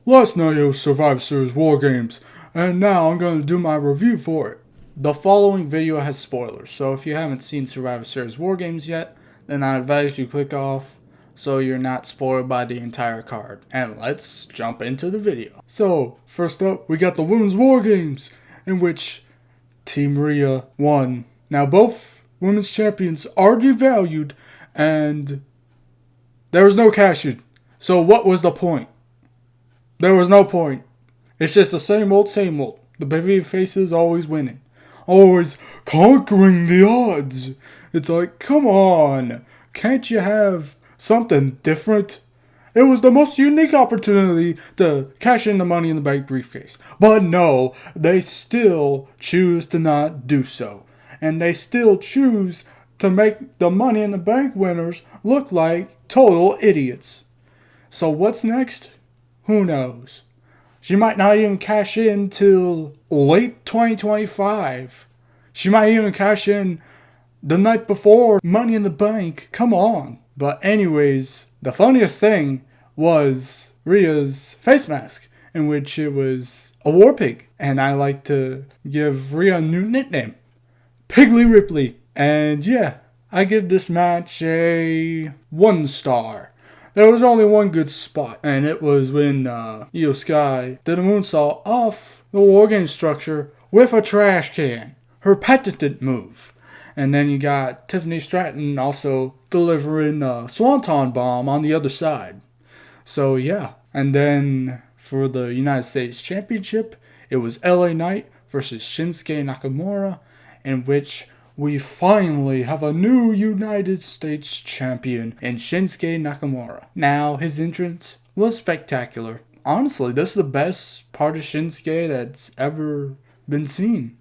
Last night it was Survivor Series Wargames, and now I'm going to do my review for it. The following video has spoilers, so if you haven't seen Survivor Series Wargames yet, then I advise you click off so you're not spoiled by the entire card. And let's jump into the video. So, first up, we got the Women's Wargames, in which Team Rhea won. Now, both women's champions are devalued, and there was no cash-in. So what was the point? There was no point. It's just the same old, same old. The baby faces always winning. Always conquering the odds. It's like, come on. Can't you have something different? It was the most unique opportunity to cash in the Money in the Bank briefcase. But no, they still choose to not do so. And they still choose to make the Money in the Bank winners look like total idiots. So what's next? Who knows? She might not even cash in till late 2025. She might even cash in the night before Money in the Bank. Come on. But anyways, the funniest thing was Rhea's face mask, in which it was a war pig. And I like to give Rhea a new nickname, Piggly Ripley. And yeah, I give this match a 1 star. There was only one good spot, and it was when Io Sky did a moonsault off the Wargame structure with a trash can. Her patented move. And then you got Tiffany Stratton also delivering a Swanton Bomb on the other side. So yeah. And then for the United States Championship, it was LA Knight versus Shinsuke Nakamura, in which we finally have a new United States champion in Shinsuke Nakamura. Now, his entrance was spectacular. Honestly, this is the best part of Shinsuke that's ever been seen.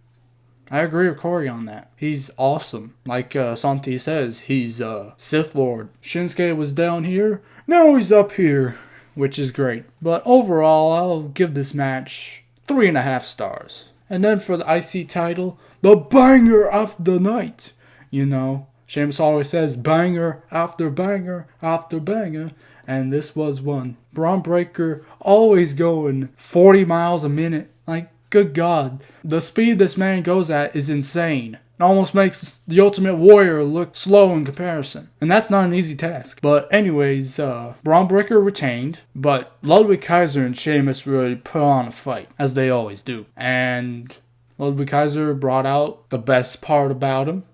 I agree with Corey on that. He's awesome. Like Santi says, he's Sith Lord. Shinsuke was down here, now he's up here, which is great. But overall, I'll give this match 3.5 stars. And then for the IC title, the banger of the night. You know, Sheamus always says banger after banger after banger. And this was one. Braun Breaker always going 40 miles a minute. Like, good God. The speed this man goes at is insane. It almost makes the Ultimate Warrior look slow in comparison. And that's not an easy task. But anyways, Braun Breaker retained. But Ludwig Kaiser and Sheamus really put on a fight, as they always do. And Ludwig Kaiser brought out the best part about him.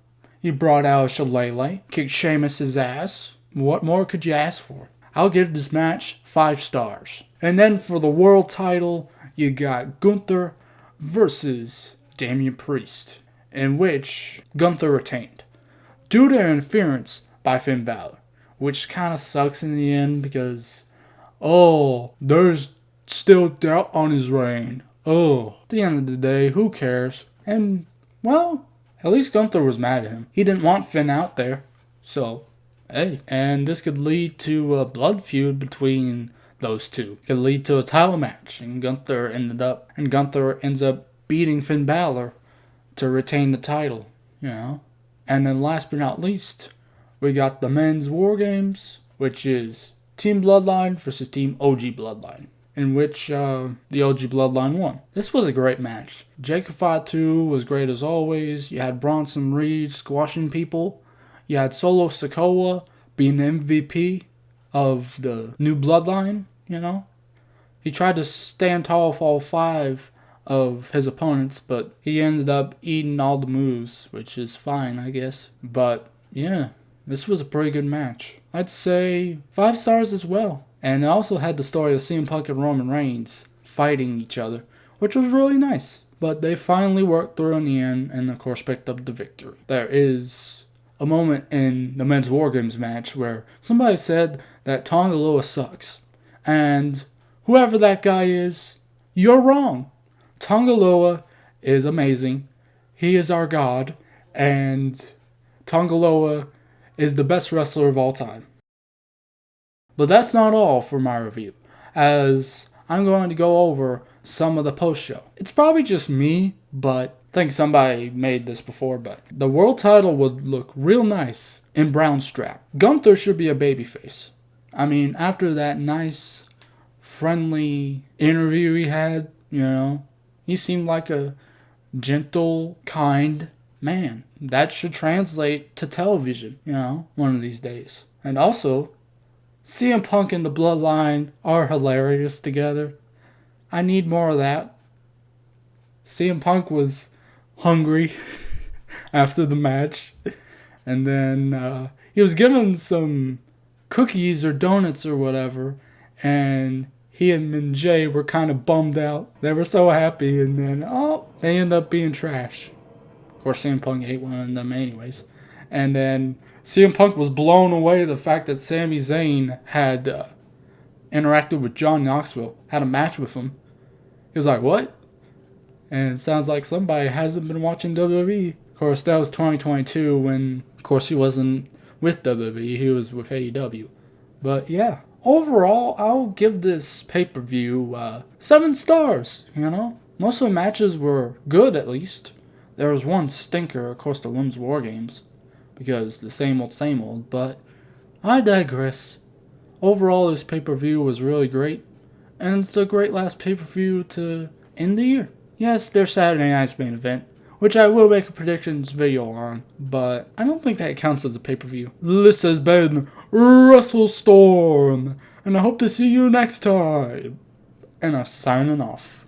He brought out a shillelagh, kicked Sheamus' ass. What more could you ask for? I'll give this match 5 stars. And then for the world title, you got Gunther versus Damian Priest, in which Gunther retained due to interference by Finn Balor, which kind of sucks in the end because, there's still doubt on his reign. At the end of the day, who cares? And, well, at least Gunther was mad at him. He didn't want Finn out there, so, hey. And this could lead to a blood feud between those two. It could lead to a title match, and Gunther ends up beating Finn Balor to retain the title, you know. And then last but not least, we got the men's Wargames, which is Team Bloodline versus Team OG Bloodline, in which the OG Bloodline won. This was a great match. Jacob Fatu was great as always. You had Bronson Reed squashing people. You had Solo Sikoa being the MVP of the new Bloodline, you know. He tried to stand tall for all 5 of his opponents, but he ended up eating all the moves, which is fine, I guess. But yeah, this was a pretty good match. I'd say 5 stars as well. And it also had the story of CM Punk and Roman Reigns fighting each other, which was really nice. But they finally worked through in the end and, of course, picked up the victory. There is a moment in the men's Wargames match where somebody said that Tonga Loa sucks. And whoever that guy is, you're wrong. Tonga Loa is amazing. He is our god. And Tonga Loa is the best wrestler of all time. But that's not all for my review, as I'm going to go over some of the post-show. It's probably just me, but I think somebody made this before, but the world title would look real nice in brown strap. Gunther should be a babyface. I mean, after that nice friendly interview he had, you know. He seemed like a gentle, kind man. That should translate to television, you know, one of these days. And also, CM Punk and the Bloodline are hilarious together. I need more of that. CM Punk was hungry after the match. And then he was given some cookies or donuts or whatever. And he and Min Jae were kind of bummed out. They were so happy. And then, they end up being trash. Of course, CM Punk ate one of them anyways. And then CM Punk was blown away the fact that Sami Zayn had interacted with John Knoxville, had a match with him. He was like, what? And it sounds like somebody hasn't been watching WWE. Of course, that was 2022 when, of course, he wasn't with WWE. He was with AEW. But yeah, overall, I'll give this pay-per-view 7 stars, you know? Most of the matches were good, at least. There was one stinker, of course, the Women's Wargames, because the same old, but I digress. Overall, this pay-per-view was really great, and it's a great last pay-per-view to end the year. Yes, there's Saturday night's main event, which I will make a predictions video on, but I don't think that counts as a pay-per-view. This has been WrestleStorm, and I hope to see you next time. And I'm signing off.